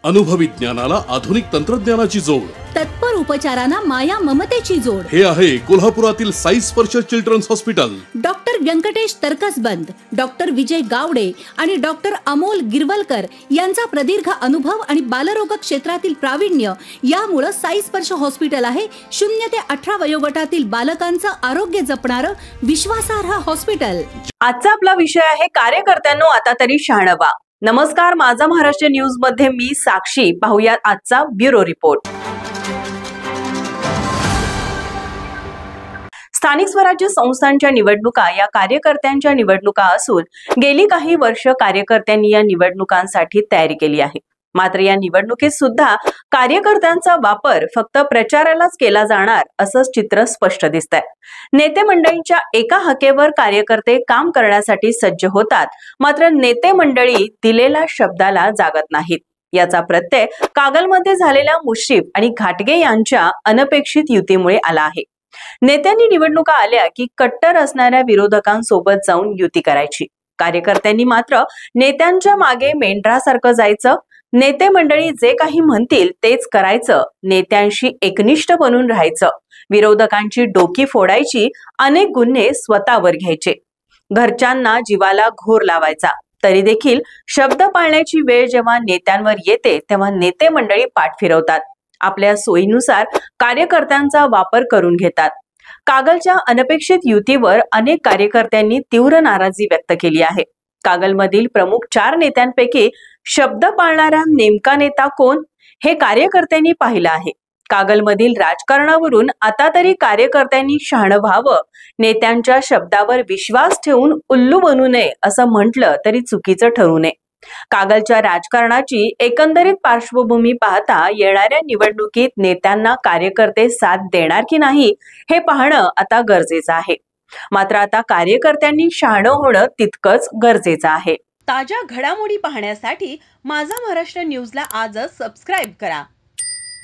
अनुभवी ज्ञानाला आधुनिक तंत्रज्ञानाची जोड, तत्पर उपचारांना माया ममतेची जोड. हे आहे कोल्हापुरातील Sai Sparsh children's hospital. Doctor Vyankatesh Taraksaband, doctor Vijay Gawade आणि डॉक्टर अमोल गिरवलकर यांचा प्रदीर्घ अनुभव आणि बालरोग क्षेत्रातील प्रावीण्य यामुळे साई स्पर्श हॉस्पिटल आहे 0 ते 18 वयोगटातील बालकांचं आरोग्य जपणारं विश्वासार्ह हॉस्पिटल. आजचा आपला विषय आहे कार्यकर्त्यांनो आता तरी शहाणं व्हा. नमस्कार, माझा महाराष्ट्र न्यूज मध्ये मी साक्षी. पाहूयात आजचा ब्युरो रिपोर्ट. स्थानिक स्वराज्य संस्थांच्या निवडणुका या कार्यकर्त्यांच्या निवडणुका असून गेली काही वर्ष कार्यकर्त्यांनी या निवडणुकांसाठी तयारी केली आहे. मात्र या निवडणुकीत सुद्धा कार्यकर्त्यांचा वापर फक्त प्रचारालाच केला जाणार असंच चित्र स्पष्ट दिसतंय. नेते मंडळींच्या एका हकेवर कार्यकर्ते काम करण्यासाठी सज्ज होतात, मात्र नेते मंडळी दिलेल्या शब्दाला जागत नाहीत. याचा प्रत्यय कागलमध्ये झालेल्या मुश्रीफ आणि घाटगे यांच्या अनपेक्षित युतीमुळे आला आहे. नेत्यांनी निवडणुका आल्या की कट्टर असणाऱ्या विरोधकांसोबत जाऊन युती करायची. कार्यकर्त्यांनी मात्र नेत्यांच्या मागे मेंढरासारखं जायचं. नेते मंडळी जे काही म्हणतील तेच करायचं. नेत्यांशी एकनिष्ठ बनून राहायचं. विरोधकांची डोकी फोडायची. अनेक गुन्हे स्वतःवर घ्यायचे. घरच्यांना जीवाला घोर लावायचा. तरी देखील शब्द पाळण्याची वेळ जेव्हा नेत्यांवर येते तेव्हा नेते मंडळी पाठ फिरवतात. आपल्या सोयीनुसार कार्यकर्त्यांचा वापर करून घेतात. कागलच्या अनपेक्षित युतीवर अनेक कार्यकर्त्यांनी तीव्र नाराजी व्यक्त केली आहे. कागलमधील प्रमुख 4 नेत्यांपैकी शब्द पाळणारा नेमका नेता कोण हे कार्यकर्त्यांनी पाहिलं आहे. कागलमधील राजकारणावरून आता तरी कार्यकर्त्यांनी शहाणं व्हावं. नेत्यांच्या शब्दावर विश्वास ठेवून उल्लू बनू नये असं म्हटलं तरी चुकीचं ठरू नये. कागलच्या राजकारणाची एकंदरीत पार्श्वभूमी पाहता येणाऱ्या निवडणुकीत नेत्यांना कार्यकर्ते साथ देणार की नाही हे पाहणं आता गरजेचं आहे. मात्र आता कार्यकर्त्यांनी शहाणं होणं तितकंच गरजेचं आहे. ताज्या घडामोडी पाहण्यासाठी माझा महाराष्ट्र न्यूजला आजच सबस्क्राईब करा.